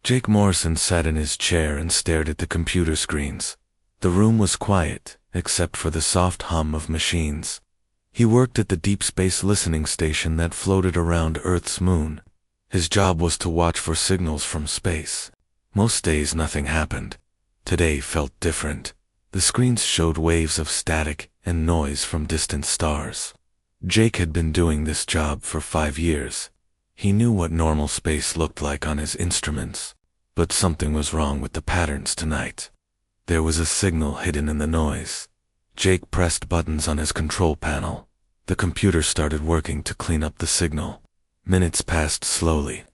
Jake Morrison sat in his chair and stared at the computer screens. The room was quiet, except for the soft hum of machines. He worked at the deep space listening station that floated around Earth's moon. His job was to watch for signals from space. Most days nothing happened. Today felt different. The screens showed waves of static and noise from distant stars. Jake had been doing this job for 5 years. He knew what normal space looked like on his instruments, but something was wrong with the patterns tonight. There was a signal hidden in the noise. Jake pressed buttons on his control panel. The computer started working to clean up the signal. Minutes passed slowly.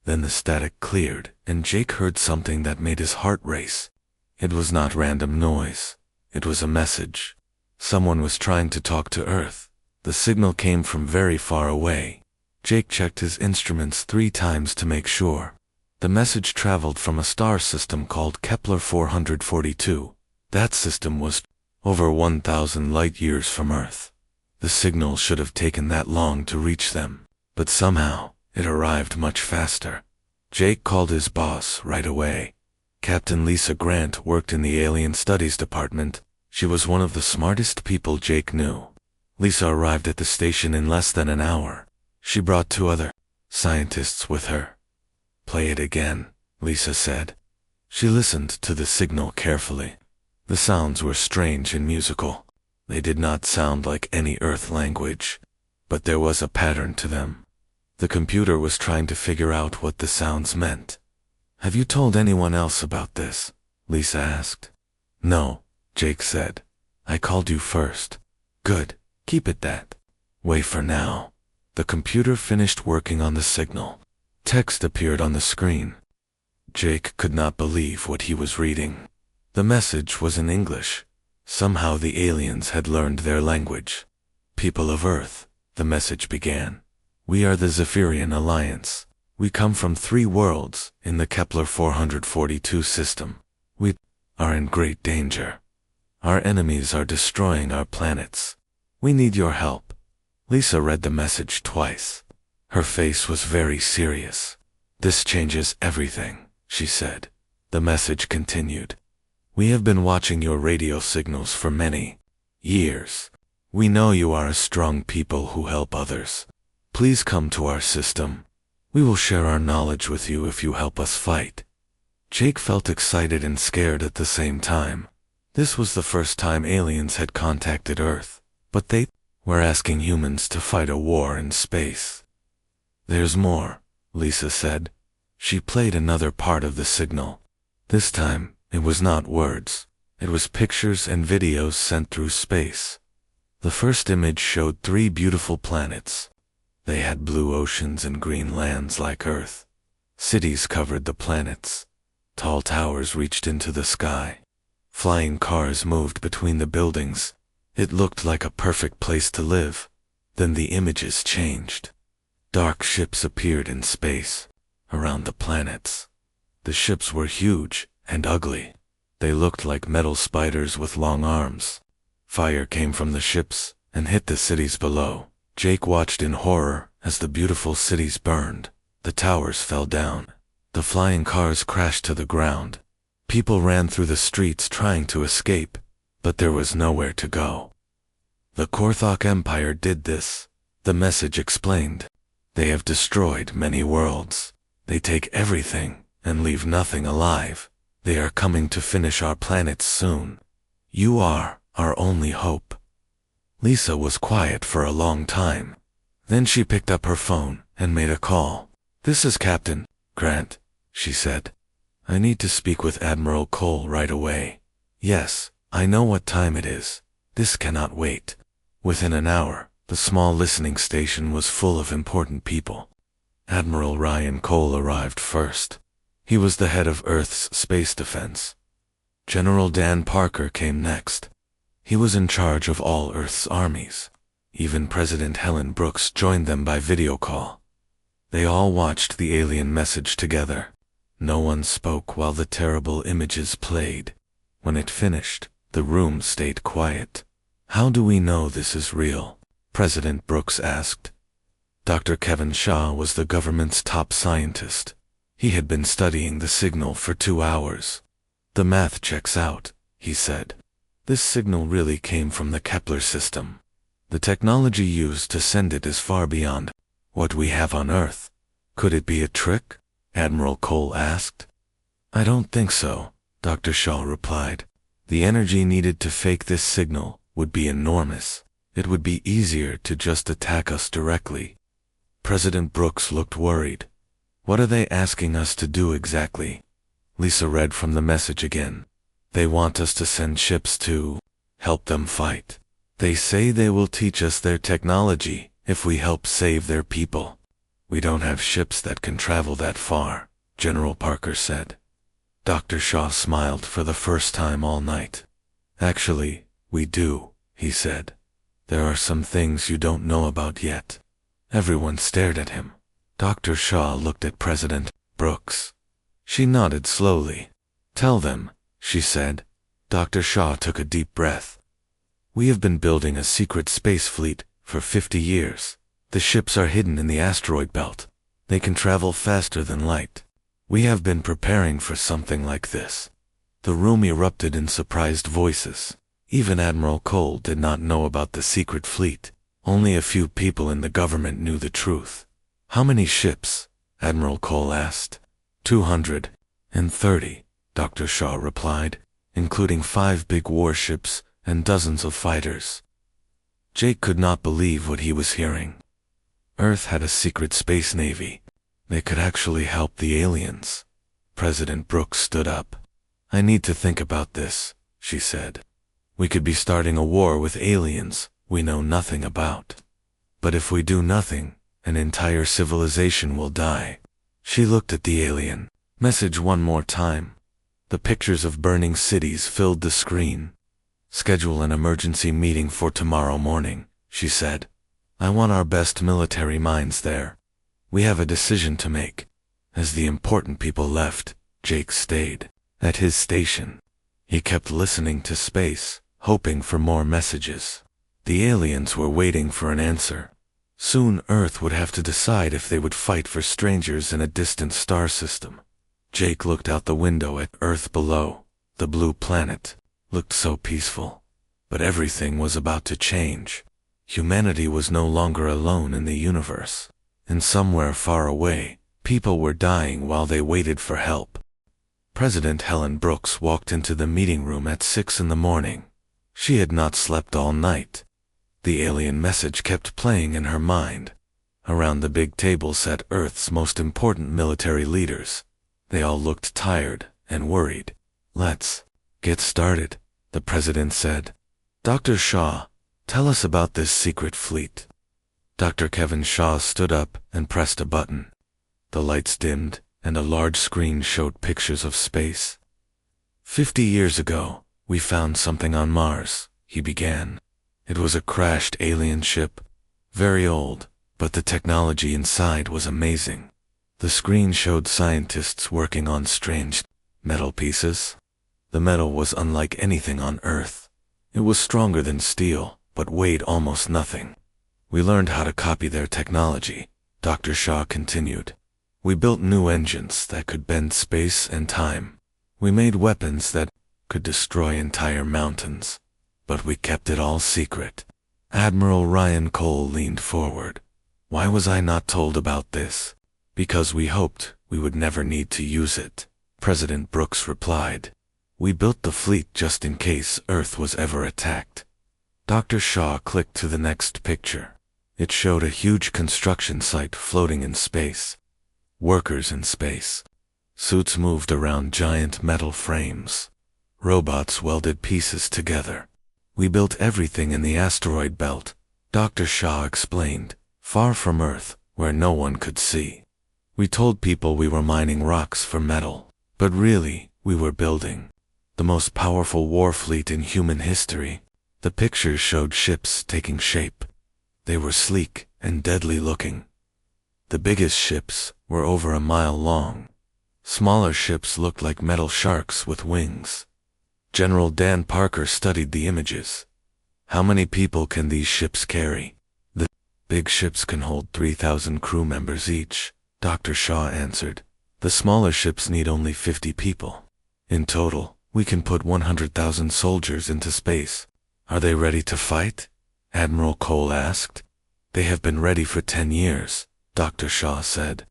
Then the static cleared, and Jake heard something that made his heart race. It was not random noise. It was a message. Someone was trying to talk to Earth. The signal came from very far away. Jake checked his instruments 3 times to make sure. The message traveled from a star system called Kepler 442. That system was over 1,000 light-years from Earth. The signal should have taken that long to reach them, but somehow it arrived much faster. Jake called his boss right away. Captain Lisa Grant worked in the Alien Studies Department. She was one of the smartest people Jake knew. Lisa arrived at the station in less than an hour. She brought 2 other scientists with her. "Play it again," Lisa said. She listened to the signal carefully. The sounds were strange and musical. They did not sound like any Earth language, but there was a pattern to them. The computer was trying to figure out what the sounds meant. "Have you told anyone else about this?" Lisa asked. "No," Jake said. "I called you first." "Good. Keep it that way for now." The computer finished working on the signal. Text appeared on the screen. Jake could not believe what he was reading. The message was in English. Somehow the aliens had learned their language. "People of Earth," the message began. "We are the Zephyrian Alliance. We come from 3 worlds in the Kepler 442 system. We are in great danger. Our enemies are destroying our planets. We need your help." Lisa read the message twice. Her face was very serious. "This changes everything," she said. The message continued. "We have been watching your radio signals for many years. We know you are a strong people who help others. Please come to our system. We will share our knowledge with you if you help us fight." Jake felt excited and scared at the same time. This was the first time aliens had contacted Earth, but they were asking humans to fight a war in space. "There's more," Lisa said. She played another part of the signal. This time, it was not words. It was pictures and videos sent through space. The first image showed 3 beautiful planets. They had blue oceans and green lands like Earth. Cities covered the planets. Tall towers reached into the sky. Flying cars moved between the buildings. It looked like a perfect place to live. Then the images changed. Dark ships appeared in space, around the planets. The ships were huge and ugly. They looked like metal spiders with long arms. Fire came from the ships and hit the cities below. Jake watched in horror as the beautiful cities burned. The towers fell down. The flying cars crashed to the ground. People ran through the streets trying to escape, but there was nowhere to go. "The Korthok Empire did this," the message explained. "They have destroyed many worlds. They take everything and leave nothing alive. They are coming to finish our planets soon. You are our only hope." Lisa was quiet for a long time. Then she picked up her phone and made a call. "This is Captain Grant," she said. "I need to speak with Admiral Cole right away." "Yes, I know what time it is. This cannot wait." Within an hour, the small listening station was full of important people. Admiral Ryan Cole arrived first. He was the head of Earth's space defense. General Dan Parker came next. He was in charge of all Earth's armies. Even President Helen Brooks joined them by video call. They all watched the alien message together. No one spoke while the terrible images played. When it finished, the room stayed quiet. "How do we know this is real?" President Brooks asked. Dr. Kevin Shaw was the government's top scientist. He had been studying the signal for 2 hours. The math checks out, he said. This signal really came from the Kepler system. The technology used to send it is far beyond what we have on Earth. Could it be a trick? Admiral Cole asked. I don't think so, Dr. Shaw replied. The energy needed to fake this signal would be enormous. It would be easier to just attack us directly. President Brooks looked worried. What are they asking us to do exactly? Lisa read from the message again. They want us to send ships to help them fight. They say they will teach us their technology if we help save their people. We don't have ships that can travel that far, General Parker said. Dr. Shaw smiled for the first time all night. Actually, we do, he said. There are some things you don't know about yet. Everyone stared at him. Dr. Shaw looked at President Brooks. She nodded slowly. Tell them, she said. Dr. Shaw took a deep breath. We have been building a secret space fleet for 50 years. The ships are hidden in the asteroid belt. They can travel faster than light. We have been preparing for something like this. The room erupted in surprised voices. Even Admiral Cole did not know about the secret fleet. Only a few people in the government knew the truth. How many ships? Admiral Cole asked. 230, Dr. Shaw replied, including 5 big warships and dozens of fighters. Jake could not believe what he was hearing. Earth had a secret space navy. They could actually help the aliens. President Brooks stood up. I need to think about this, she said. We could be starting a war with aliens we know nothing about. But if we do nothing, an entire civilization will die. She looked at the alien message one more time. The pictures of burning cities filled the screen. Schedule an emergency meeting for tomorrow morning, she said. I want our best military minds there. We have a decision to make. As the important people left, Jake stayed at his station. He kept listening to space, hoping for more messages. The aliens were waiting for an answer. Soon Earth would have to decide if they would fight for strangers in a distant star system. Jake looked out the window at Earth below. The blue planet looked so peaceful. But everything was about to change. Humanity was no longer alone in the universe. And somewhere far away, people were dying while they waited for help. President Helen Brooks walked into the meeting room at 6 in the morning. She had not slept all night. The alien message kept playing in her mind. Around the big table sat Earth's most important military leaders. They all looked tired and worried. Let's get started, the president said. Dr. Shaw, tell us about this secret fleet. Dr. Kevin Shaw stood up and pressed a button. The lights dimmed, and a large screen showed pictures of space. 50 years ago, we found something on Mars, he began. It was a crashed alien ship, very old, but the technology inside was amazing. The screen showed scientists working on strange metal pieces. The metal was unlike anything on Earth. It was stronger than steel, but weighed almost nothing. We learned how to copy their technology, Dr. Shaw continued. We built new engines that could bend space and time. We made weapons that could destroy entire mountains. But we kept it all secret. Admiral Ryan Cole leaned forward. Why was I not told about this? Because we hoped we would never need to use it, President Brooks replied. We built the fleet just in case Earth was ever attacked. Dr. Shaw clicked to the next picture. It showed a huge construction site floating in space. Workers in space. Suits moved around giant metal frames. Robots welded pieces together. We built everything in the asteroid belt, Dr. Shaw explained, far from Earth, where no one could see. We told people we were mining rocks for metal, but really, we were building the most powerful war fleet in human history. The pictures showed ships taking shape. They were sleek and deadly looking. The biggest ships were over a mile long. Smaller ships looked like metal sharks with wings. General Dan Parker studied the images. How many people can these ships carry? The big ships can hold 3,000 crew members each, Dr. Shaw answered. The smaller ships need only 50 people. In total, we can put 100,000 soldiers into space. Are they ready to fight? Admiral Cole asked. They have been ready for 10 years, Dr. Shaw said.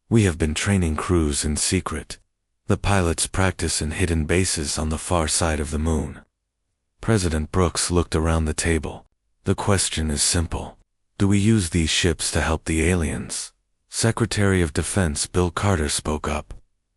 We have been training crews in secret. The pilots practice in hidden bases on the far side of the moon. President Brooks looked around the table. The question is simple. Do we use these ships to help the aliens? Secretary of Defense Bill Carter spoke up.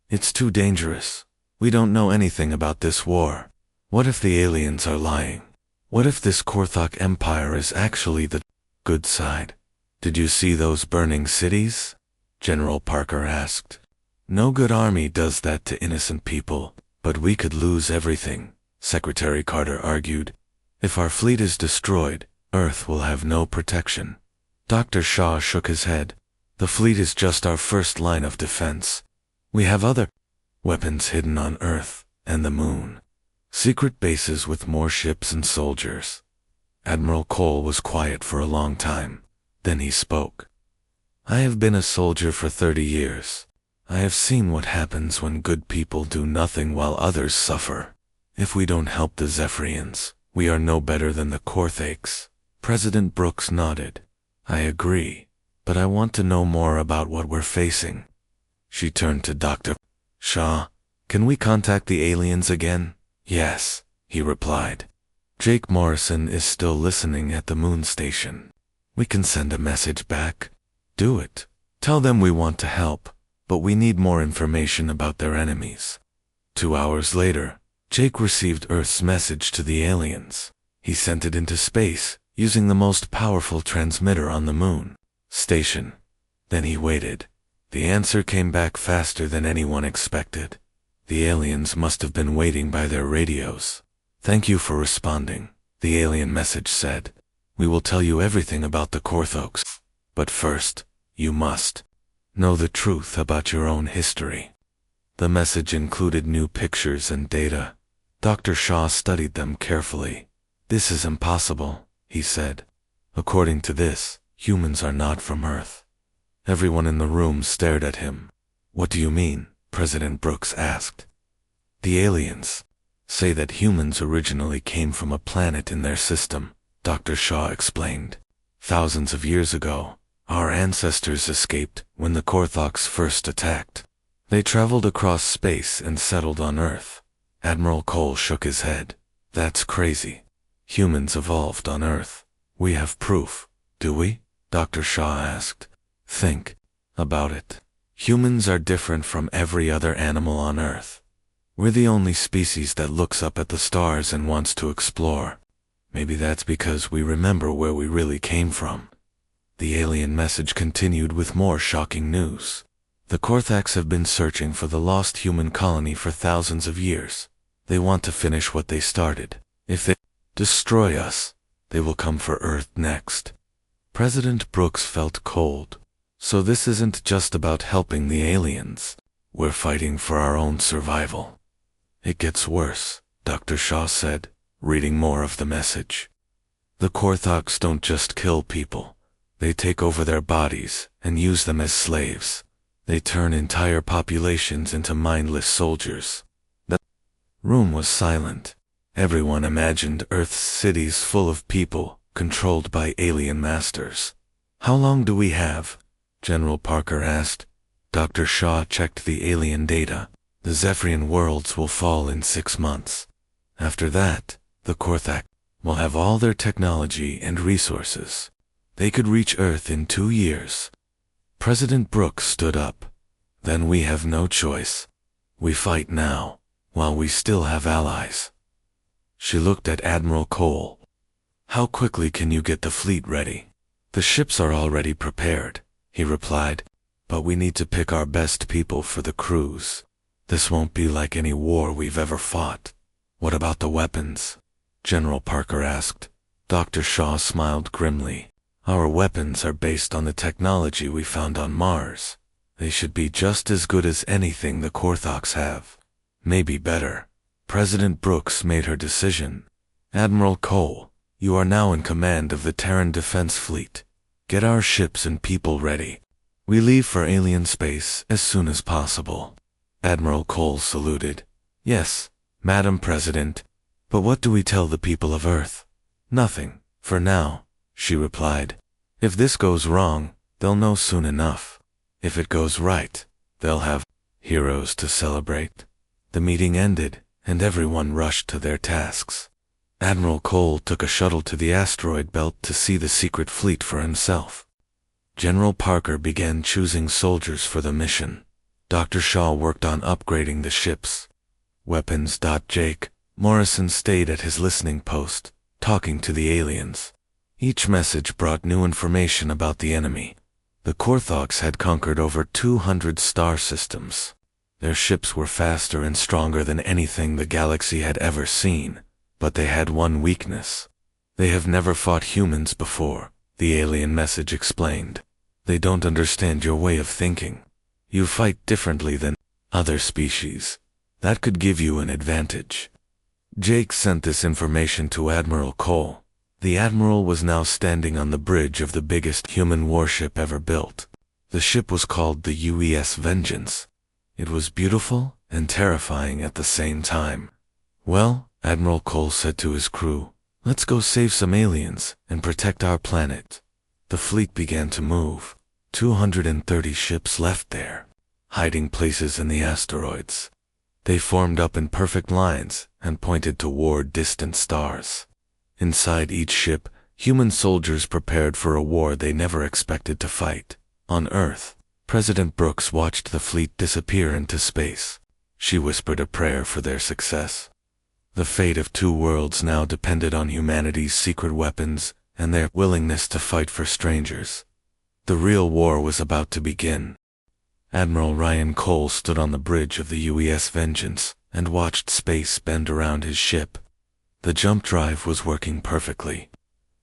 It's too dangerous. We don't know anything about this war. What if the aliens are lying? What if this Korthok Empire is actually the good side? Did you see those burning cities? General Parker asked. No good army does that to innocent people, but we could lose everything, Secretary Carter argued. If our fleet is destroyed, Earth will have no protection. Dr. Shaw shook his head. The fleet is just our first line of defense. We have other weapons hidden on Earth and the moon. Secret bases with more ships and soldiers. Admiral Cole was quiet for a long time. Then he spoke. I have been a soldier for 30 years. I have seen what happens when good people do nothing while others suffer. If we don't help the Zephyrians, we are no better than the Korthaks. President Brooks nodded. I agree, but I want to know more about what we're facing. She turned to Dr. Shaw. Can we contact the aliens again? Yes, he replied. Jake Morrison is still listening at the moon station. We can send a message back. Do it. Tell them we want to help, but we need more information about their enemies. 2 hours later, Jake received Earth's message to the aliens. He sent it into space, using the most powerful transmitter on the moon station. Then he waited. The answer came back faster than anyone expected. The aliens must have been waiting by their radios. Thank you for responding, the alien message said. We will tell you everything about the Korthoks. But first, you must know the truth about your own history. The message included new pictures and data. Dr. Shaw studied them carefully. This is impossible, he said. According to this, humans are not from Earth. Everyone in the room stared at him. What do you mean? President Brooks asked. The aliens say that humans originally came from a planet in their system, Dr. Shaw explained. Thousands of years ago, our ancestors escaped when the Korthoks first attacked. They traveled across space and settled on Earth. Admiral Cole shook his head. That's crazy. Humans evolved on Earth. We have proof, do we? Dr. Shaw asked. Think about it. Humans are different from every other animal on Earth. We're the only species that looks up at the stars and wants to explore. Maybe that's because we remember where we really came from. The alien message continued with more shocking news. The Korthaks have been searching for the lost human colony for thousands of years. They want to finish what they started. If they destroy us, they will come for Earth next. President Brooks felt cold. So this isn't just about helping the aliens. We're fighting for our own survival. It gets worse, Dr. Shaw said, reading more of the message. The Korthoks don't just kill people. They take over their bodies and use them as slaves. They turn entire populations into mindless soldiers. The room was silent. Everyone imagined Earth's cities full of people controlled by alien masters. How long do we have? General Parker asked. Dr. Shaw checked the alien data. The Zephyrian worlds will fall in 6 months. After that, the Korthak will have all their technology and resources. They could reach Earth in 2 years. President Brooks stood up. Then we have no choice. We fight now, while we still have allies. She looked at Admiral Cole. How quickly can you get the fleet ready? The ships are already prepared, he replied, but we need to pick our best people for the cruise. This won't be like any war we've ever fought. What about the weapons? General Parker asked. Dr. Shaw smiled grimly. Our weapons are based on the technology we found on Mars. They should be just as good as anything the Korthoks have. Maybe better. President Brooks made her decision. Admiral Cole, you are now in command of the Terran Defense Fleet. Get our ships and people ready. We leave for alien space as soon as possible. Admiral Cole saluted. Yes, Madam President. But what do we tell the people of Earth? Nothing, for now, she replied. If this goes wrong, they'll know soon enough. If it goes right, they'll have heroes to celebrate. The meeting ended, and everyone rushed to their tasks. Admiral Cole took a shuttle to the asteroid belt to see the secret fleet for himself. General Parker began choosing soldiers for the mission. Dr. Shaw worked on upgrading the ships. Weapons. Jake Morrison stayed at his listening post, talking to the aliens. Each message brought new information about the enemy. The Korthogs had conquered over 200 star systems. Their ships were faster and stronger than anything the galaxy had ever seen, but they had one weakness. They have never fought humans before, the alien message explained. They don't understand your way of thinking. You fight differently than other species. That could give you an advantage. Jake sent this information to Admiral Cole. The Admiral was now standing on the bridge of the biggest human warship ever built. The ship was called the UES Vengeance. It was beautiful and terrifying at the same time. Well, Admiral Cole said to his crew, let's go save some aliens and protect our planet. The fleet began to move. 230 ships left there, hiding places in the asteroids. They formed up in perfect lines and pointed toward distant stars. Inside each ship, human soldiers prepared for a war they never expected to fight. On Earth, President Brooks watched the fleet disappear into space. She whispered a prayer for their success. The fate of two worlds now depended on humanity's secret weapons and their willingness to fight for strangers. The real war was about to begin. Admiral Ryan Cole stood on the bridge of the UES Vengeance and watched space bend around his ship. The jump drive was working perfectly.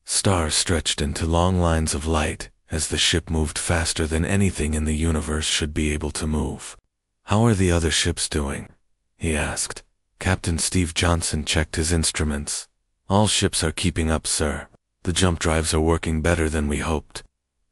Stars stretched into long lines of light as the ship moved faster than anything in the universe should be able to move. How are the other ships doing? He asked. Captain Steve Johnson checked his instruments. All ships are keeping up, sir. The jump drives are working better than we hoped.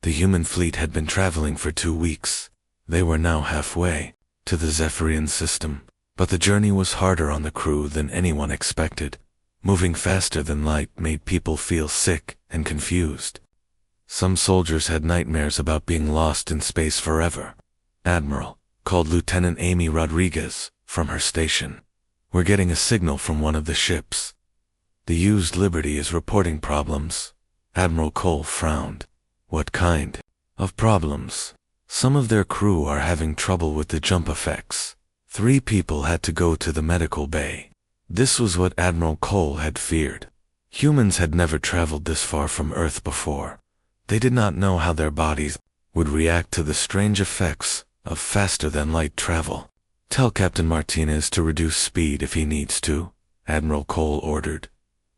The human fleet had been traveling for 2 weeks. They were now halfway to the Zephyrian system, but the journey was harder on the crew than anyone expected. Moving faster than light made people feel sick and confused. Some soldiers had nightmares about being lost in space forever. Admiral called Lieutenant Amy Rodriguez from her station. We're getting a signal from one of the ships. The used Liberty is reporting problems. Admiral Cole frowned. What kind of problems? Some of their crew are having trouble with the jump effects. 3 people had to go to the medical bay. This was what Admiral Cole had feared. Humans had never traveled this far from Earth before. They did not know how their bodies would react to the strange effects of faster-than-light travel. Tell Captain Martinez to reduce speed if he needs to, Admiral Cole ordered.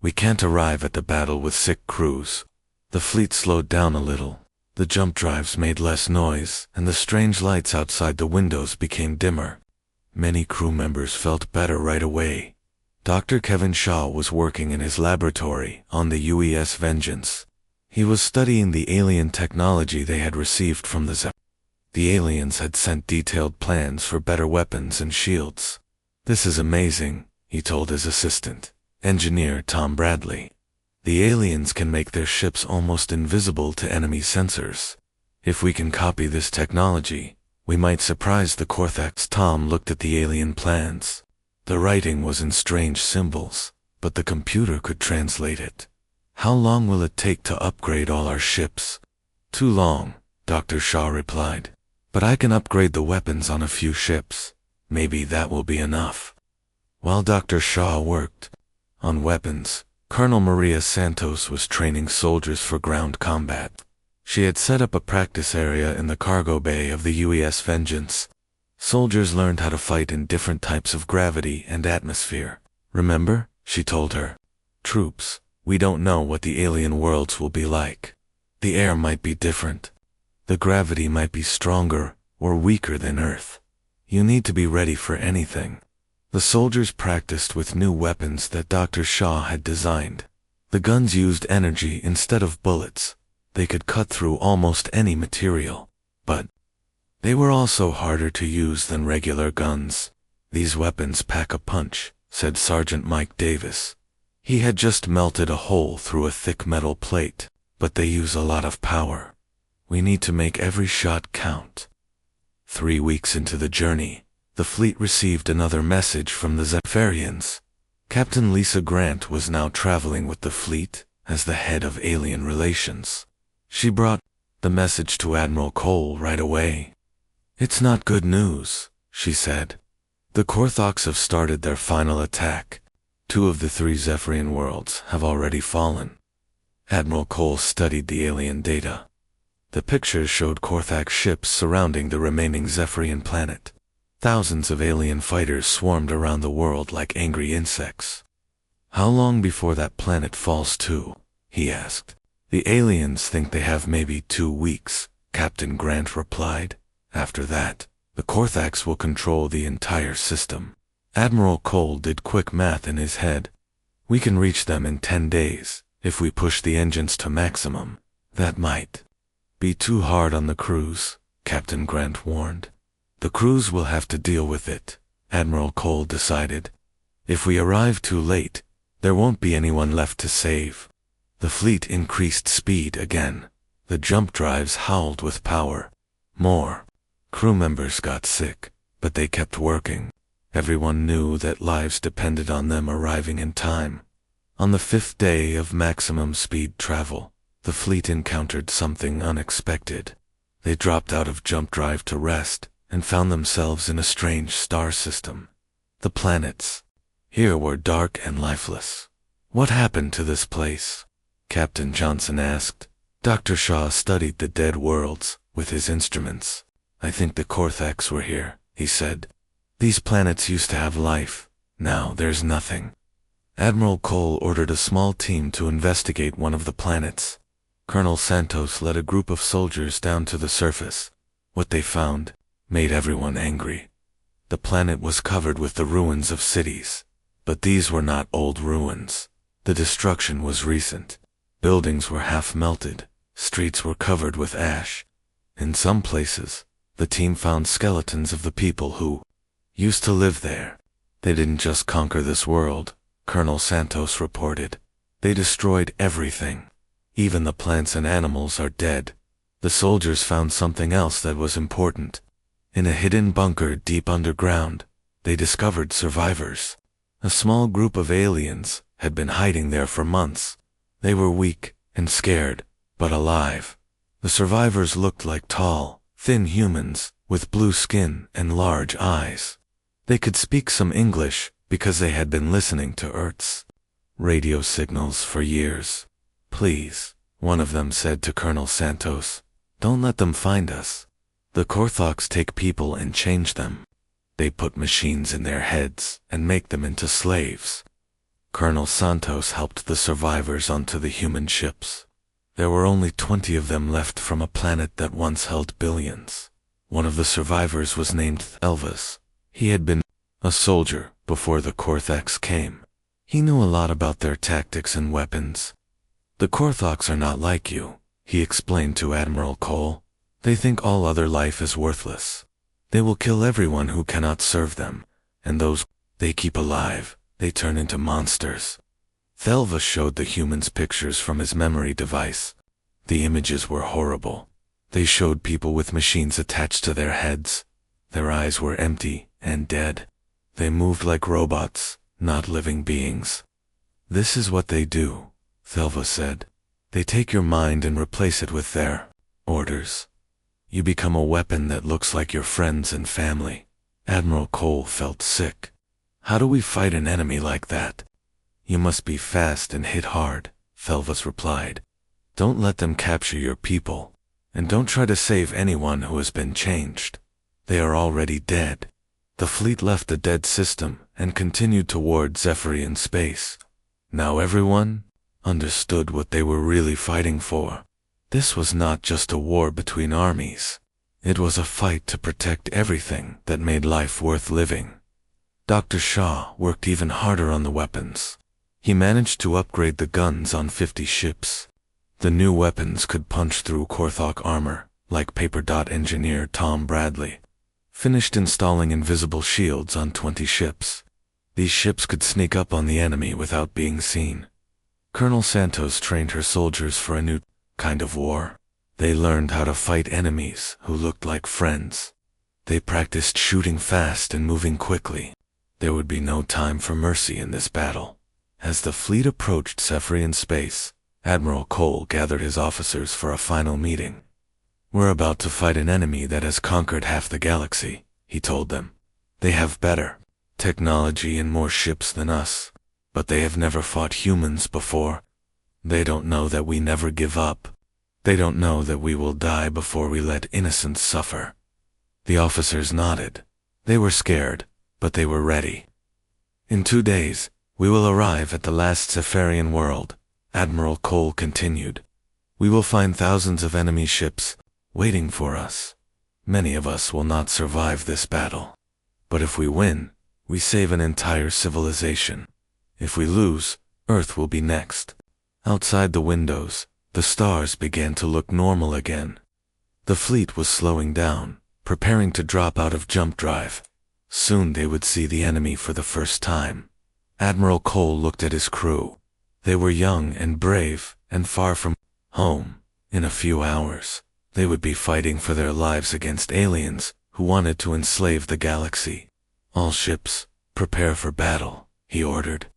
We can't arrive at the battle with sick crews. The fleet slowed down a little. The jump drives made less noise, and the strange lights outside the windows became dimmer. Many crew members felt better right away. Dr. Kevin Shaw was working in his laboratory on the UES Vengeance. He was studying the alien technology they had received from the Zephyr. The aliens had sent detailed plans for better weapons and shields. This is amazing, he told his assistant, Engineer Tom Bradley. The aliens can make their ships almost invisible to enemy sensors. If we can copy this technology, we might surprise the Korthogs. Tom looked at the alien plans. The writing was in strange symbols, but the computer could translate it. How long will it take to upgrade all our ships? Too long, Dr. Shaw replied. But I can upgrade the weapons on a few ships. Maybe that will be enough. While Dr. Shaw worked on weapons, Colonel Maria Santos was training soldiers for ground combat. She had set up a practice area in the cargo bay of the UES Vengeance. Soldiers learned how to fight in different types of gravity and atmosphere. Remember, she told her. Troops, we don't know what the alien worlds will be like. The air might be different. The gravity might be stronger or weaker than Earth. You need to be ready for anything. The soldiers practiced with new weapons that Dr. Shaw had designed. The guns used energy instead of bullets. They could cut through almost any material. But They were also harder to use than regular guns. "These weapons pack a punch," said Sergeant Mike Davis. He had just melted a hole through a thick metal plate, "but they use a lot of power. We need to make every shot count." 3 weeks into the journey, the fleet received another message from the Zephyrians. Captain Lisa Grant was now traveling with the fleet as the head of alien relations. She brought the message to Admiral Cole right away. "It's not good news," she said. "The Korthoks have started their final attack. 2 of the 3 Zephyrian worlds have already fallen." Admiral Cole studied the alien data. The pictures showed Korthak ships surrounding the remaining Zephyrian planet. Thousands of alien fighters swarmed around the world like angry insects. "How long before that planet falls too?" he asked. "The aliens think they have maybe 2 weeks," Captain Grant replied. "After that, the Korthaks will control the entire system." Admiral Cole did quick math in his head. "We can reach them in 10 days, if we push the engines to maximum." "That might be too hard on the crews," Captain Grant warned. "The crews will have to deal with it," Admiral Cole decided. "If we arrive too late, there won't be anyone left to save." The fleet increased speed again. The jump drives howled with power. More crew members got sick, but they kept working. Everyone knew that lives depended on them arriving in time. On the 5th day of maximum speed travel, the fleet encountered something unexpected. They dropped out of jump drive to rest and found themselves in a strange star system. The planets here were dark and lifeless. "What happened to this place?" Captain Johnson asked. Dr. Shaw studied the dead worlds with his instruments. "I think the Korthaks were here," he said. "These planets used to have life. Now there's nothing." Admiral Cole ordered a small team to investigate one of the planets. Colonel Santos led a group of soldiers down to the surface. What they found made everyone angry. The planet was covered with the ruins of cities, but these were not old ruins. The destruction was recent. Buildings were half melted. Streets were covered with ash. In some places, the team found skeletons of the people who used to live there. "They didn't just conquer this world," Colonel Santos reported. "They destroyed everything. Even the plants and animals are dead." The soldiers found something else that was important. In a hidden bunker deep underground, they discovered survivors. A small group of aliens had been hiding there for months. They were weak and scared, but alive. The survivors looked like tall, thin humans with blue skin and large eyes. They could speak some English because they had been listening to Earth's radio signals for years. "Please," one of them said to Colonel Santos, "don't let them find us. The Korthoks take people and change them. They put machines in their heads and make them into slaves." Colonel Santos helped the survivors onto the human ships. There were only 20 of them left from a planet that once held billions. One of the survivors was named Elvis. He had been a soldier before the Korthaks came. He knew a lot about their tactics and weapons. "The Korthoks are not like you," he explained to Admiral Cole. "They think all other life is worthless. They will kill everyone who cannot serve them, and those they keep alive, they turn into monsters." Thelva showed the humans pictures from his memory device. The images were horrible. They showed people with machines attached to their heads. Their eyes were empty and dead. They moved like robots, not living beings. "This is what they do," Thelva said. "They take your mind and replace it with their orders. You become a weapon that looks like your friends and family." Admiral Cole felt sick. "How do we fight an enemy like that?" "You must be fast and hit hard," Thelvas replied. "Don't let them capture your people, and don't try to save anyone who has been changed. They are already dead." The fleet left the dead system and continued toward Zephyrian space. Now everyone understood what they were really fighting for. This was not just a war between armies. It was a fight to protect everything that made life worth living. Dr. Shaw worked even harder on the weapons. He managed to upgrade the guns on 50 ships. The new weapons could punch through Korthok armor like paper dot engineer Tom Bradley, finished installing invisible shields on 20 ships. These ships could sneak up on the enemy without being seen. Colonel Santos trained her soldiers for a new kind of war. They learned how to fight enemies who looked like friends. They practiced shooting fast and moving quickly. There would be no time for mercy in this battle. As the fleet approached Zephyrian space, Admiral Cole gathered his officers for a final meeting. "We're about to fight an enemy that has conquered half the galaxy," he told them. "They have better technology and more ships than us, but they have never fought humans before. They don't know that we never give up. They don't know that we will die before we let innocents suffer." The officers nodded. They were scared, but they were ready. "In 2 days, we will arrive at the last Zephyrian world," Admiral Cole continued. "We will find thousands of enemy ships waiting for us. Many of us will not survive this battle. But if we win, we save an entire civilization. If we lose, Earth will be next." Outside the windows, the stars began to look normal again. The fleet was slowing down, preparing to drop out of jump drive. Soon they would see the enemy for the first time. Admiral Cole looked at his crew. They were young and brave and far from home. In a few hours, they would be fighting for their lives against aliens who wanted to enslave the galaxy. "All ships, prepare for battle," he ordered.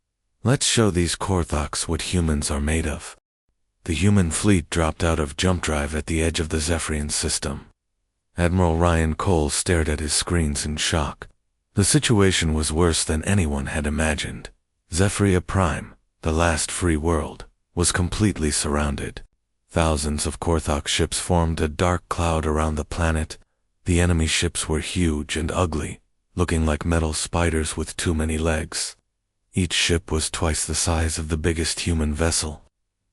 "Let's show these Korthoks what humans are made of." The human fleet dropped out of jump drive at the edge of the Zephyrian system. Admiral Ryan Cole stared at his screens in shock. The situation was worse than anyone had imagined. Zephyria Prime, the last free world, was completely surrounded. Thousands of Korthok ships formed a dark cloud around the planet. The enemy ships were huge and ugly, looking like metal spiders with too many legs. Each ship was twice the size of the biggest human vessel.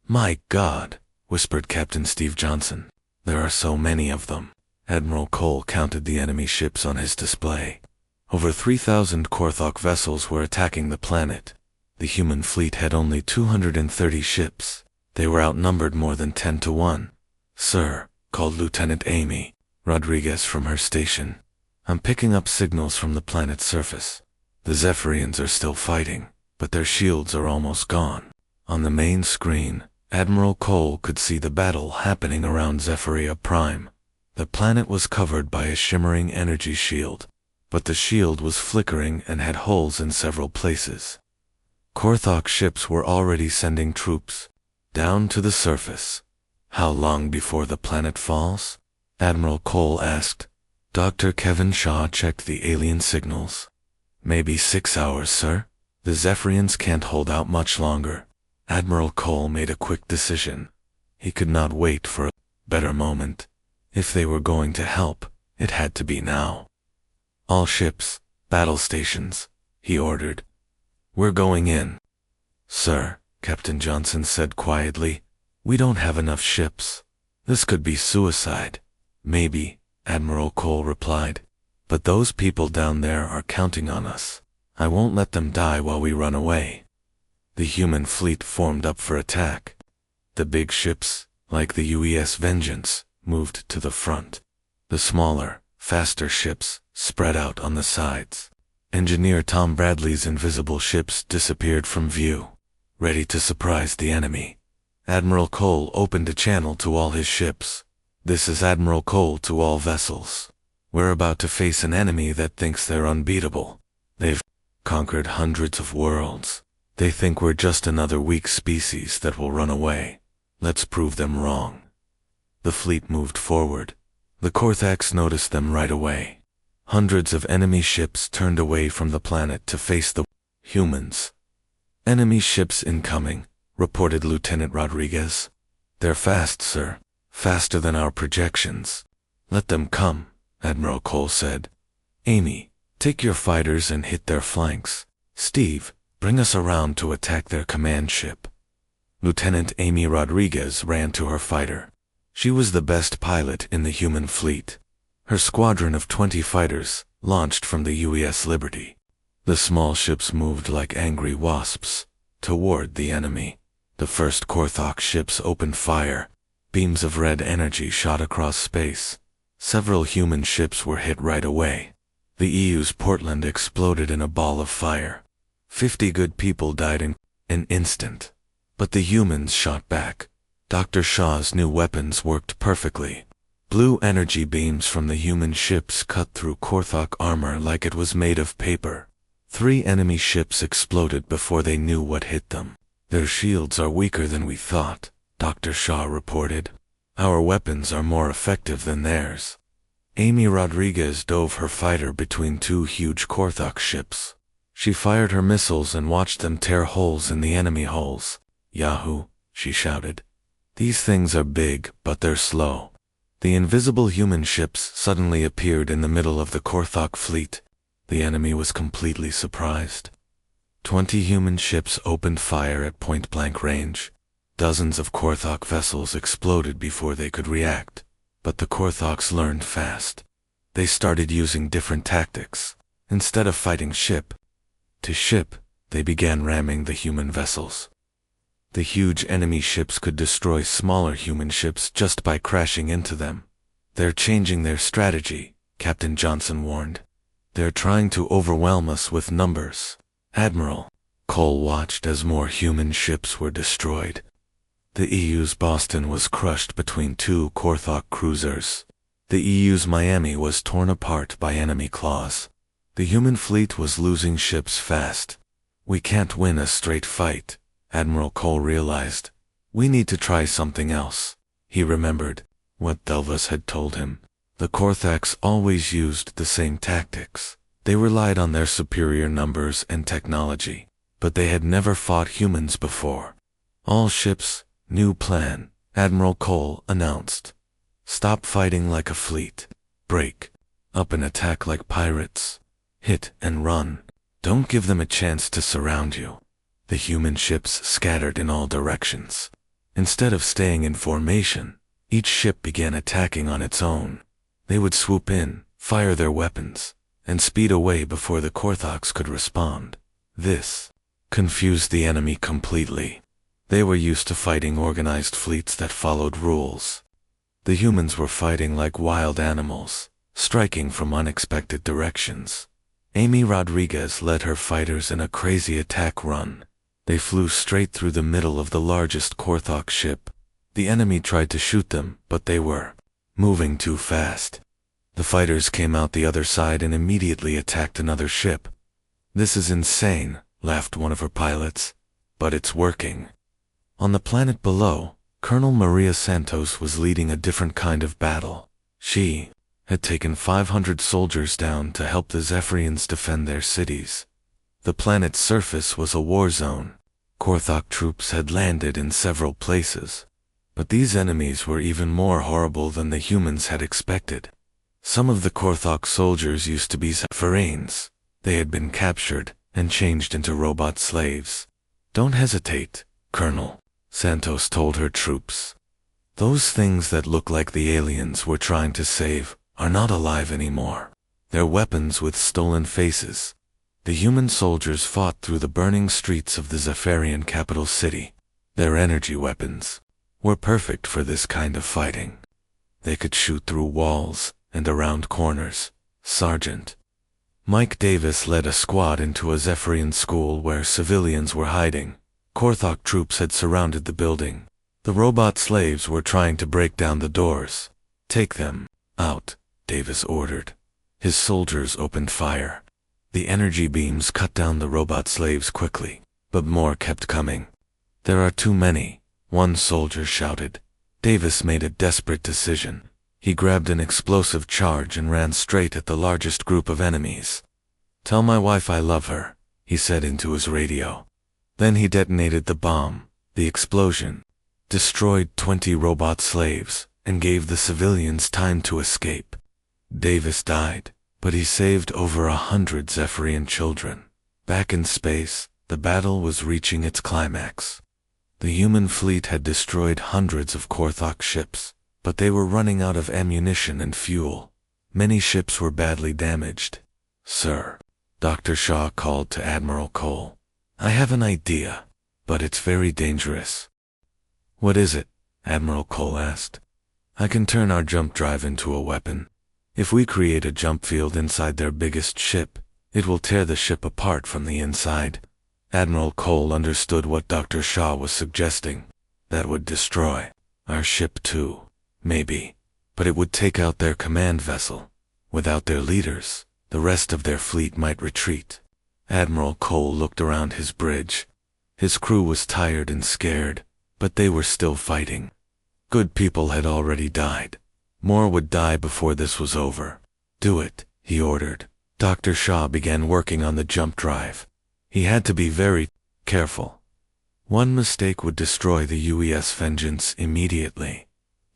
"My God," whispered Captain Steve Johnson. "There are so many of them." Admiral Cole counted the enemy ships on his display. Over 3,000 Korthok vessels were attacking the planet. The human fleet had only 230 ships. They were outnumbered more than 10 to 1. "Sir," called Lieutenant Amy Rodriguez from her station, "I'm picking up signals from the planet's surface. The Zephyrians are still fighting, but their shields are almost gone." On the main screen, Admiral Cole could see the battle happening around Zephyria Prime. The planet was covered by a shimmering energy shield, but the shield was flickering and had holes in several places. Korthok ships were already sending troops down to the surface. "How long before the planet falls?" Admiral Cole asked. Dr. Kevin Shaw checked the alien signals. "Maybe 6 hours, sir. The Zephyrians can't hold out much longer." Admiral Cole made a quick decision. He could not wait for a better moment. If they were going to help, it had to be now. "All ships, battle stations," he ordered. "We're going in." "Sir," Captain Johnson said quietly, "we don't have enough ships. This could be suicide." "Maybe," Admiral Cole replied. "But those people down there are counting on us. I won't let them die while we run away." The human fleet formed up for attack. The big ships, like the UES Vengeance, moved to the front. The smaller, faster ships spread out on the sides. Engineer Tom Bradley's invisible ships disappeared from view, ready to surprise the enemy. Admiral Cole opened a channel to all his ships. "This is Admiral Cole to all vessels. We're about to face an enemy that thinks they're unbeatable. They've conquered hundreds of worlds. They think we're just another weak species that will run away. Let's prove them wrong." The fleet moved forward. The Korthaks noticed them right away. Hundreds of enemy ships turned away from the planet to face the humans. "Enemy ships incoming," reported Lieutenant Rodriguez. "They're fast, sir. Faster than our projections." "Let them come," Admiral Cole said. "Amy, take your fighters and hit their flanks. Steve, bring us around to attack their command ship." Lieutenant Amy Rodriguez ran to her fighter. She was the best pilot in the human fleet. Her squadron of 20 fighters launched from the UES Liberty. The small ships moved like angry wasps toward the enemy. The first Korthok ships opened fire. Beams of red energy shot across space. Several human ships were hit right away. The EU's Portland exploded in a ball of fire. 50 good people died in an instant. But the humans shot back. Dr. Shaw's new weapons worked perfectly. Blue energy beams from the human ships cut through Korthok armor like it was made of paper. 3 enemy ships exploded before they knew what hit them. Their shields are weaker than we thought, Dr. Shaw reported. Our weapons are more effective than theirs. Amy Rodriguez dove her fighter between 2 huge Korthok ships. She fired her missiles and watched them tear holes in the enemy hulls. Yahoo, she shouted. These things are big, but they're slow. The invisible human ships suddenly appeared in the middle of the Korthok fleet. The enemy was completely surprised. 20 human ships opened fire at point-blank range. Dozens of Korthok vessels exploded before they could react. But the Korthoks learned fast. They started using different tactics. Instead of fighting ship to ship, they began ramming the human vessels. The huge enemy ships could destroy smaller human ships just by crashing into them. They're changing their strategy, Captain Johnson warned. They're trying to overwhelm us with numbers. Admiral Cole watched as more human ships were destroyed. The EU's Boston was crushed between 2 Korthok cruisers. The EU's Miami was torn apart by enemy claws. The human fleet was losing ships fast. We can't win a straight fight, Admiral Cole realized. We need to try something else. He remembered what Delvas had told him. The Korthoks always used the same tactics. They relied on their superior numbers and technology, but they had never fought humans before. All ships, new plan, Admiral Cole announced. Stop fighting like a fleet. Break up and attack like pirates. Hit and run. Don't give them a chance to surround you. The human ships scattered in all directions. Instead of staying in formation, each ship began attacking on its own. They would swoop in, fire their weapons, and speed away before the Korthoks could respond. This confused the enemy completely. They were used to fighting organized fleets that followed rules. The humans were fighting like wild animals, striking from unexpected directions. Amy Rodriguez led her fighters in a crazy attack run. They flew straight through the middle of the largest Korthok ship. The enemy tried to shoot them, but they were moving too fast. The fighters came out the other side and immediately attacked another ship. This is insane, laughed one of her pilots. But it's working. On the planet below, Colonel Maria Santos was leading a different kind of battle. She had taken 500 soldiers down to help the Zephyrians defend their cities. The planet's surface was a war zone. Korthok troops had landed in several places. But these enemies were even more horrible than the humans had expected. Some of the Korthok soldiers used to be Zephyrians. They had been captured and changed into robot slaves. Don't hesitate, Colonel, Santos told her troops. Those things that look like the aliens we're trying to save are not alive anymore. They're weapons with stolen faces. The human soldiers fought through the burning streets of the Zephyrian capital city. Their energy weapons were perfect for this kind of fighting. They could shoot through walls and around corners. Sergeant Mike Davis led a squad into a Zephyrian school where civilians were hiding. Korthok troops had surrounded the building. The robot slaves were trying to break down the doors. Take them out, Davis ordered. His soldiers opened fire. The energy beams cut down the robot slaves quickly, but more kept coming. There are too many, one soldier shouted. Davis made a desperate decision. He grabbed an explosive charge and ran straight at the largest group of enemies. Tell my wife I love her, he said into his radio. Then he detonated the bomb. The explosion destroyed 20 robot slaves and gave the civilians time to escape. Davis died, but he saved over 100 Zephyrian children. Back in space, the battle was reaching its climax. The human fleet had destroyed hundreds of Korthok ships, but they were running out of ammunition and fuel. Many ships were badly damaged. Sir, Dr. Shaw called to Admiral Cole. I have an idea, but it's very dangerous. What is it? Admiral Cole asked. I can turn our jump drive into a weapon. If we create a jump field inside their biggest ship, it will tear the ship apart from the inside. Admiral Cole understood what Dr. Shaw was suggesting. That would destroy our ship too, maybe, but it would take out their command vessel. Without their leaders, the rest of their fleet might retreat. Admiral Cole looked around his bridge. His crew was tired and scared, but they were still fighting. Good people had already died. More would die before this was over. Do it, he ordered. Dr. Shaw began working on the jump drive. He had to be very careful. One mistake would destroy the UES Vengeance immediately.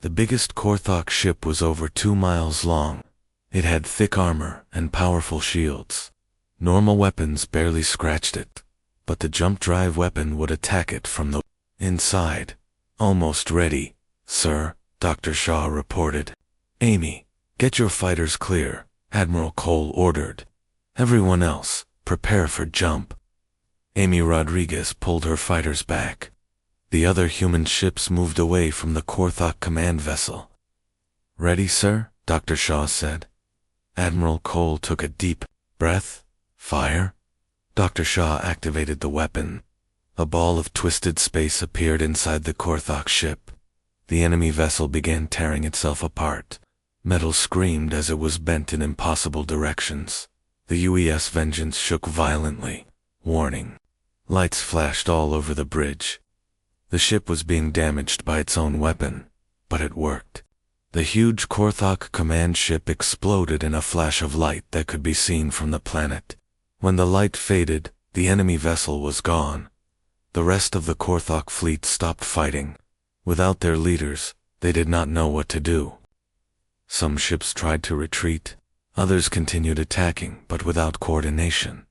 The biggest Korthok ship was over 2 miles long. It had thick armor and powerful shields. Normal weapons barely scratched it, but the jump drive weapon would attack it from the inside. Almost ready, sir, Dr. Shaw reported. Amy, get your fighters clear, Admiral Cole ordered. Everyone else, prepare for jump. Amy Rodriguez pulled her fighters back. The other human ships moved away from the Korthok command vessel. Ready, sir? Dr. Shaw said. Admiral Cole took a deep breath. Fire? Dr. Shaw activated the weapon. A ball of twisted space appeared inside the Korthok ship. The enemy vessel began tearing itself apart. Metal screamed as it was bent in impossible directions. The UES Vengeance shook violently. Warning. Lights flashed all over the bridge. The ship was being damaged by its own weapon, but it worked. The huge Korthok command ship exploded in a flash of light that could be seen from the planet. When the light faded, the enemy vessel was gone. The rest of the Korthok fleet stopped fighting. Without their leaders, they did not know what to do. Some ships tried to retreat. Others continued attacking, but without coordination.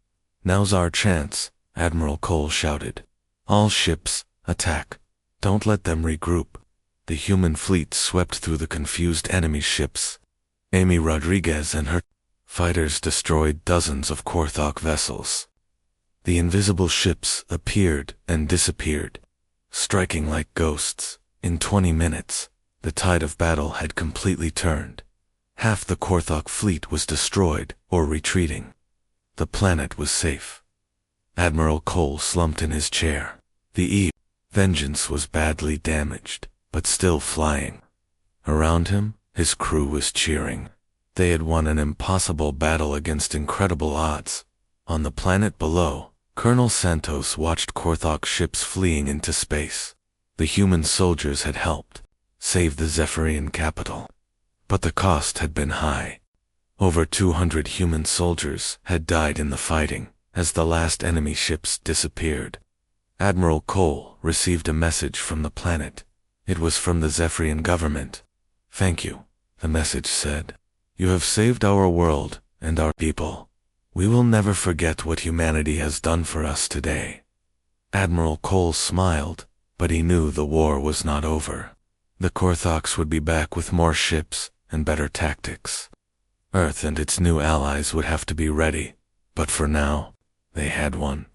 Now's our chance, Admiral Cole shouted. All ships, attack. Don't let them regroup. The human fleet swept through the confused enemy ships. Amy Rodriguez and her fighters destroyed dozens of Korthok vessels. The invisible ships appeared and disappeared, striking like ghosts. In 20 minutes, the tide of battle had completely turned. Half the Korthok fleet was destroyed or retreating. The planet was safe. Admiral Cole slumped in his chair. The Vengeance was badly damaged, but still flying. Around him, his crew was cheering. They had won an impossible battle against incredible odds. On the planet below, Colonel Santos watched Korthok ships fleeing into space. The human soldiers had helped save the Zephyrian capital. But the cost had been high. Over 200 human soldiers had died in the fighting as the last enemy ships disappeared. Admiral Cole received a message from the planet. It was from the Zephyrian government. Thank you, the message said. You have saved our world and our people. We will never forget what humanity has done for us today. Admiral Cole smiled, but he knew the war was not over. The Korthoks would be back with more ships and better tactics. Earth and its new allies would have to be ready, but for now, they had won.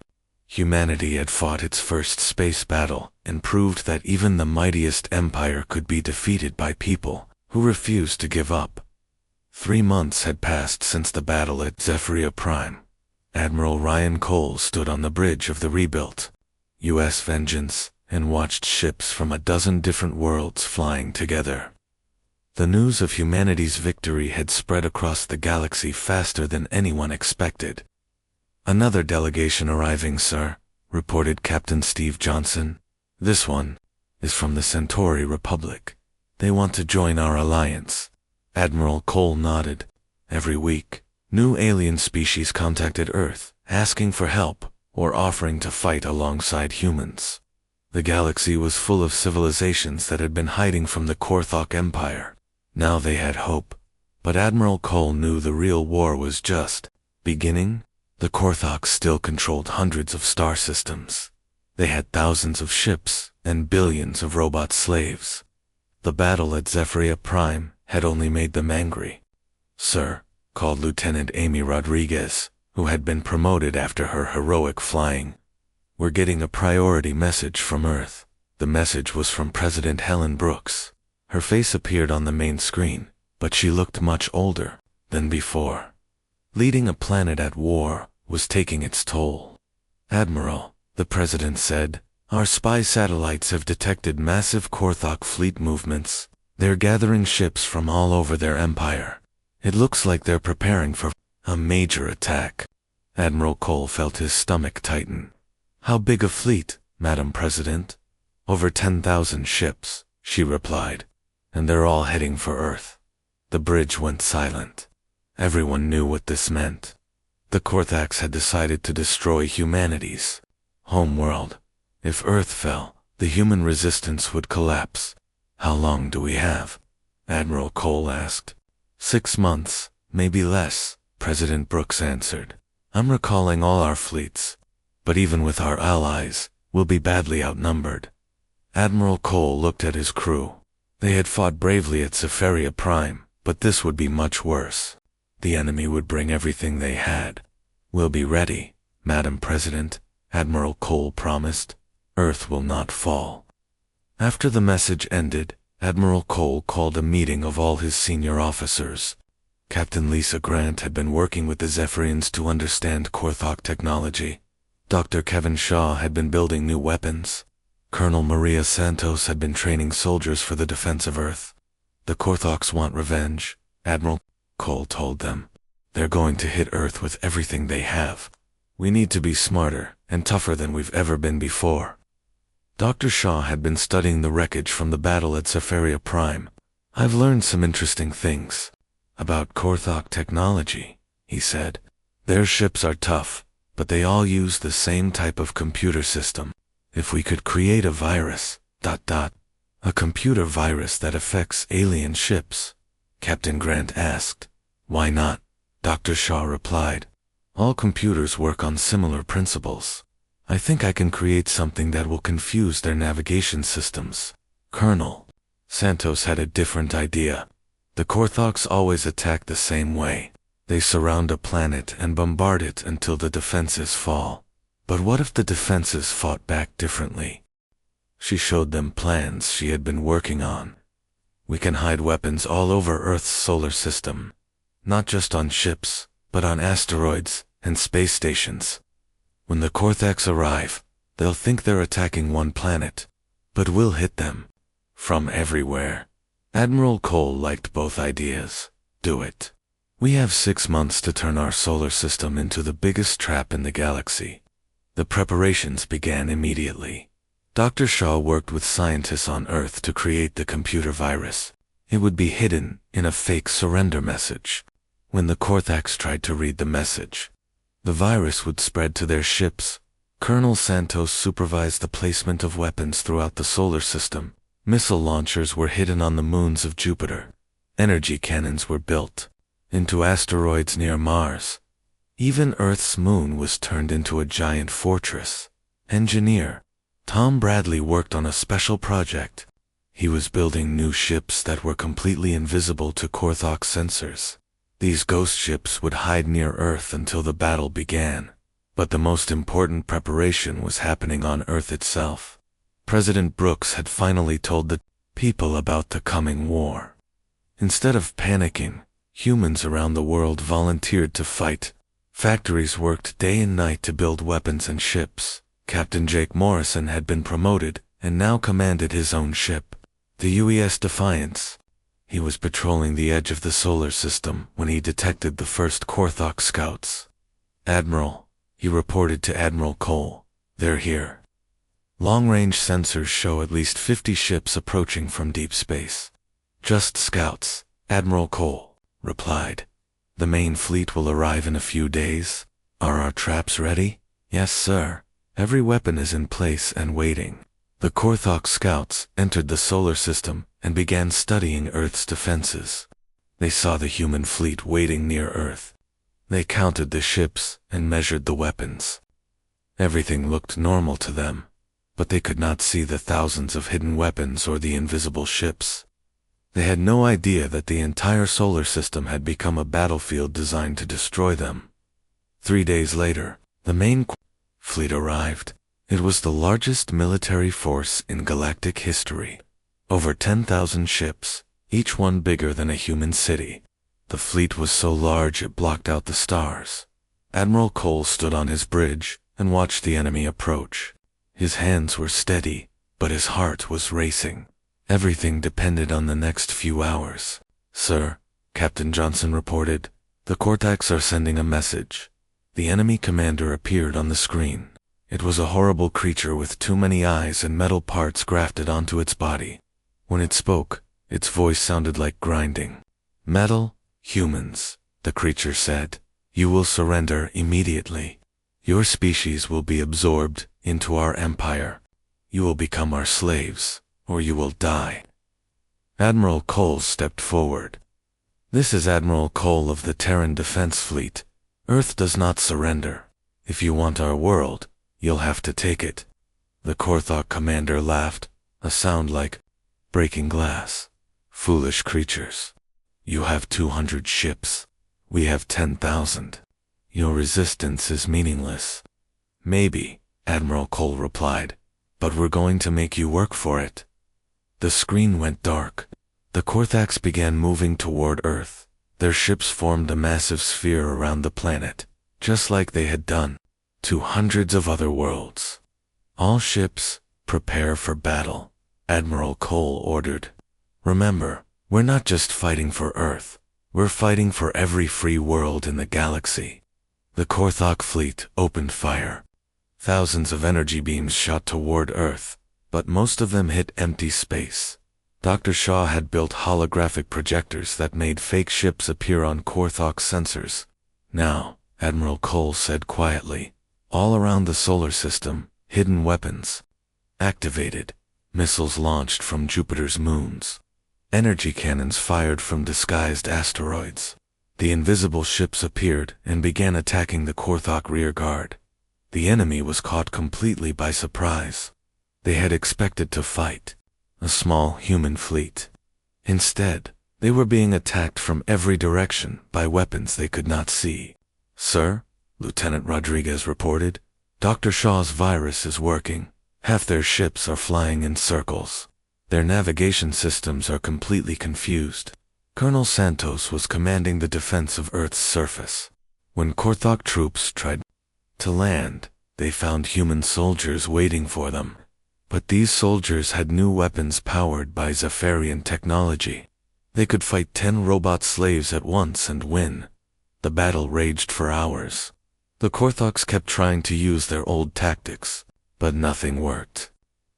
Humanity had fought its first space battle and proved that even the mightiest empire could be defeated by people who refused to give up. 3 months had passed since the battle at Zephyria Prime. Admiral Ryan Cole stood on the bridge of the rebuilt U.S. Vengeance and watched ships from a dozen different worlds flying together. The news of humanity's victory had spread across the galaxy faster than anyone expected. Another delegation arriving, sir, reported Captain Steve Johnson. This one is from the Centauri Republic. They want to join our alliance. Admiral Cole nodded. Every week, new alien species contacted Earth, asking for help or offering to fight alongside humans. The galaxy was full of civilizations that had been hiding from the Korthok Empire. Now they had hope, but Admiral Cole knew the real war was just beginning. The Korthoks still controlled hundreds of star systems. They had thousands of ships and billions of robot slaves. The battle at Zephyria Prime had only made them angry. Sir, called Lieutenant Amy Rodriguez, who had been promoted after her heroic flying. We're getting a priority message from Earth. The message was from President Helen Brooks. Her face appeared on the main screen, but she looked much older than before. Leading a planet at war was taking its toll. "Admiral," the president said, "our spy satellites have detected massive Korthok fleet movements. They're gathering ships from all over their empire. It looks like they're preparing for a major attack." Admiral Cole felt his stomach tighten. "How big a fleet, Madam President?" "Over 10,000 ships," she replied, "and they're all heading for Earth." The bridge went silent. Everyone knew what this meant. The Korthaks had decided to destroy humanity's home world. If Earth fell, the human resistance would collapse. "How long do we have?" Admiral Cole asked. 6 months, maybe less," President Brooks answered. "I'm recalling all our fleets. But even with our allies, we'll be badly outnumbered." Admiral Cole looked at his crew. They had fought bravely at Seferia Prime, but this would be much worse. The enemy would bring everything they had. "We'll be ready, Madam President," Admiral Cole promised. "Earth will not fall." After the message ended, Admiral Cole called a meeting of all his senior officers. Captain Lisa Grant had been working with the Zephyrians to understand Korthok technology. Dr. Kevin Shaw had been building new weapons. Colonel Maria Santos had been training soldiers for the defense of Earth. "The Korthoks want revenge," Admiral Cole told them. "They're going to hit Earth with everything they have. We need to be smarter and tougher than we've ever been before." Dr. Shaw had been studying the wreckage from the battle at Seferia Prime. "I've learned some interesting things about Korthok technology," he said. "Their ships are tough, but they all use the same type of computer system. If we could create a virus, a computer virus that affects alien ships," Captain Grant asked. "Why not?" Dr. Shaw replied. "All computers work on similar principles. I think I can create something that will confuse their navigation systems." Colonel Santos had a different idea. "The Korthoks always attack the same way. They surround a planet and bombard it until the defenses fall. But what if the defenses fought back differently?" She showed them plans she had been working on. "We can hide weapons all over Earth's solar system. Not just on ships, but on asteroids and space stations. When the Korthaks arrive, they'll think they're attacking one planet, but we'll hit them from everywhere." Admiral Cole liked both ideas. "Do it. We have 6 months to turn our solar system into the biggest trap in the galaxy." The preparations began immediately. Dr. Shaw worked with scientists on Earth to create the computer virus. It would be hidden in a fake surrender message. When the Korthaks tried to read the message, the virus would spread to their ships. Colonel Santos supervised the placement of weapons throughout the solar system. Missile launchers were hidden on the moons of Jupiter. Energy cannons were built into asteroids near Mars. Even Earth's moon was turned into a giant fortress. Engineer Tom Bradley worked on a special project. He was building new ships that were completely invisible to Korthok sensors. These ghost ships would hide near Earth until the battle began. But the most important preparation was happening on Earth itself. President Brooks had finally told the people about the coming war. Instead of panicking, humans around the world volunteered to fight. Factories worked day and night to build weapons and ships. Captain Jake Morrison had been promoted and now commanded his own ship, the UES Defiance. He was patrolling the edge of the solar system when he detected the first Korthok scouts. "Admiral," he reported to Admiral Cole, "they're here. Long-range sensors show at least 50 ships approaching from deep space." "Just scouts," Admiral Cole replied. "The main fleet will arrive in a few days. Are our traps ready?" "Yes, sir. Every weapon is in place and waiting." The Korthok scouts entered the solar system and began studying Earth's defenses. They saw the human fleet waiting near Earth. They counted the ships and measured the weapons. Everything looked normal to them, but they could not see the thousands of hidden weapons or the invisible ships. They had no idea that the entire solar system had become a battlefield designed to destroy them. 3 days later, the main fleet arrived. It was the largest military force in galactic history. Over 10,000 ships, each one bigger than a human city. The fleet was so large it blocked out the stars. Admiral Cole stood on his bridge and watched the enemy approach. His hands were steady, but his heart was racing. Everything depended on the next few hours. "Sir," Captain Johnson reported, "the Cortax are sending a message." The enemy commander appeared on the screen. It was a horrible creature with too many eyes and metal parts grafted onto its body. When it spoke, its voice sounded like grinding. "Metal, humans," the creature said. "You will surrender immediately. Your species will be absorbed into our empire. You will become our slaves, or you will die." Admiral Cole stepped forward. "This is Admiral Cole of the Terran Defense Fleet. Earth does not surrender. If you want our world, you'll have to take it." The Korthok commander laughed, a sound like breaking glass. "Foolish creatures. You have 200 ships. We have 10,000. Your resistance is meaningless." "Maybe," Admiral Cole replied, "but we're going to make you work for it." The screen went dark. The Korthax began moving toward Earth. Their ships formed a massive sphere around the planet, just like they had done to hundreds of other worlds. "All ships, prepare for battle," Admiral Cole ordered. "Remember, we're not just fighting for Earth. We're fighting for every free world in the galaxy." The Korthok fleet opened fire. Thousands of energy beams shot toward Earth, but most of them hit empty space. Dr. Shaw had built holographic projectors that made fake ships appear on Korthok sensors. "Now," Admiral Cole said quietly, "all around the solar system, hidden weapons activated, missiles launched from Jupiter's moons, energy cannons fired from disguised asteroids." The invisible ships appeared and began attacking the Korthok rear guard. The enemy was caught completely by surprise. They had expected to fight a small human fleet. Instead, they were being attacked from every direction by weapons they could not see. "Sir," Lieutenant Rodriguez reported, "Dr. Shaw's virus is working. Half their ships are flying in circles. Their navigation systems are completely confused." Colonel Santos was commanding the defense of Earth's surface. When Korthok troops tried to land, they found human soldiers waiting for them. But these soldiers had new weapons powered by Zephyrian technology. They could fight 10 robot slaves at once and win. The battle raged for hours. The Korthoks kept trying to use their old tactics, but nothing worked.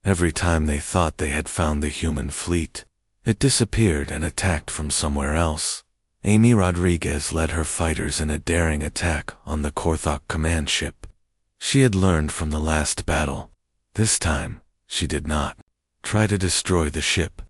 Every time they thought they had found the human fleet, it disappeared and attacked from somewhere else. Amy Rodriguez led her fighters in a daring attack on the Korthok command ship. She had learned from the last battle. This time, she did not try to destroy the ship.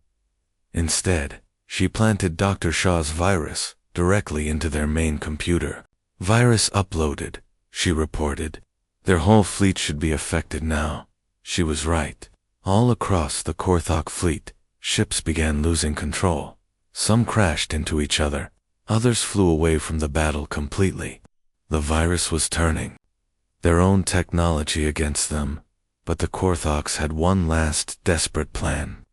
Instead, she planted Dr. Shaw's virus directly into their main computer. "Virus uploaded," she reported. "Their whole fleet should be affected now." She was right. All across the Korthok fleet, ships began losing control. Some crashed into each other. Others flew away from the battle completely. The virus was turning their own technology against them, but the Korthoks had one last desperate plan.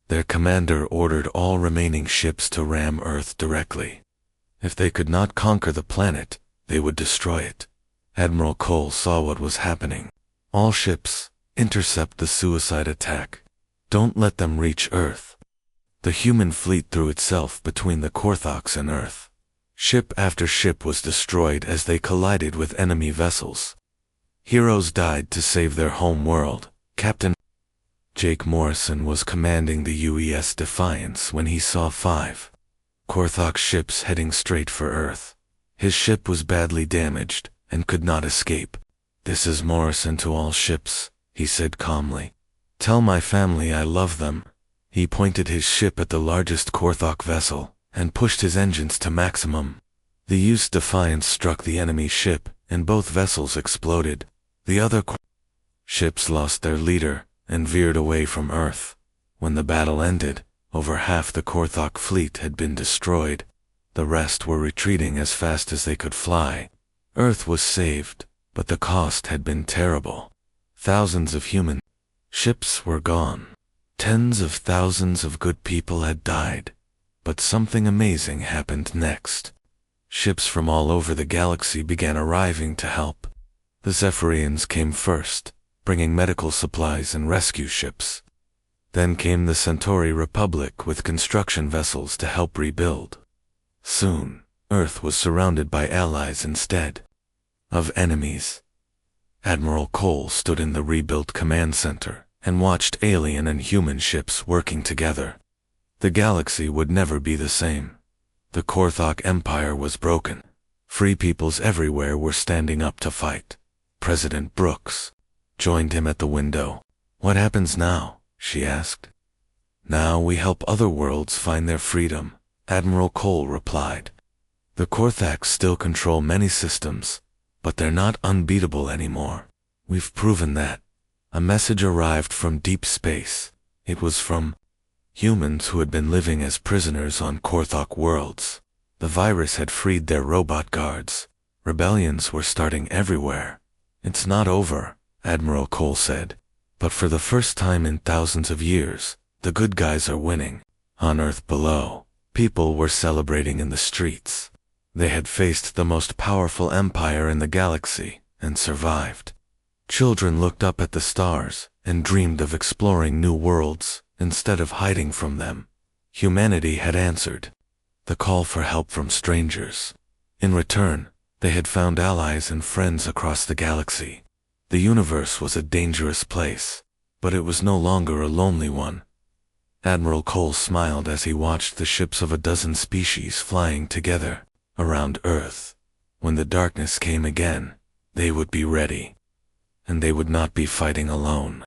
Their commander ordered all remaining ships to ram Earth directly. If they could not conquer the planet, they would destroy it. Admiral Cole saw what was happening. "All ships, intercept the suicide attack. Don't let them reach Earth." The human fleet threw itself between the Korthoks and Earth. Ship after ship was destroyed as they collided with enemy vessels. Heroes died to save their home world. Captain Jake Morrison was commanding the UES Defiance when he saw 5 Korthok ships heading straight for Earth. His ship was badly damaged and could not escape. "This is Morrison to all ships," he said calmly. "Tell my family I love them." He pointed his ship at the largest Korthok vessel and pushed his engines to maximum. The UES Defiance struck the enemy ship and both vessels exploded. The other ships lost their leader and veered away from Earth. When the battle ended, over half the Korthok fleet had been destroyed. The rest were retreating as fast as they could fly. Earth was saved, but the cost had been terrible. Thousands of human ships were gone. Tens of thousands of good people had died. But something amazing happened next. Ships from all over the galaxy began arriving to help. The Zephyrians came first, bringing medical supplies and rescue ships. Then came the Centauri Republic with construction vessels to help rebuild. Soon, Earth was surrounded by allies instead of enemies. Admiral Cole stood in the rebuilt command center and watched alien and human ships working together. The galaxy would never be the same. The Korthok Empire was broken. Free peoples everywhere were standing up to fight. President Brooks joined him at the window. "What happens now?" she asked. "Now we help other worlds find their freedom," Admiral Cole replied. "The Korthaks still control many systems, but they're not unbeatable anymore. We've proven that." A message arrived from deep space. It was from humans who had been living as prisoners on Korthok worlds. The virus had freed their robot guards. Rebellions were starting everywhere. "It's not over," Admiral Cole said. "But for the first time in thousands of years, the good guys are winning." On Earth below, people were celebrating in the streets. They had faced the most powerful empire in the galaxy and survived. Children looked up at the stars and dreamed of exploring new worlds instead of hiding from them. Humanity had answered the call for help from strangers. In return, they had found allies and friends across the galaxy. The universe was a dangerous place, but it was no longer a lonely one. Admiral Cole smiled as he watched the ships of a dozen species flying together around Earth. When the darkness came again, they would be ready. And they would not be fighting alone.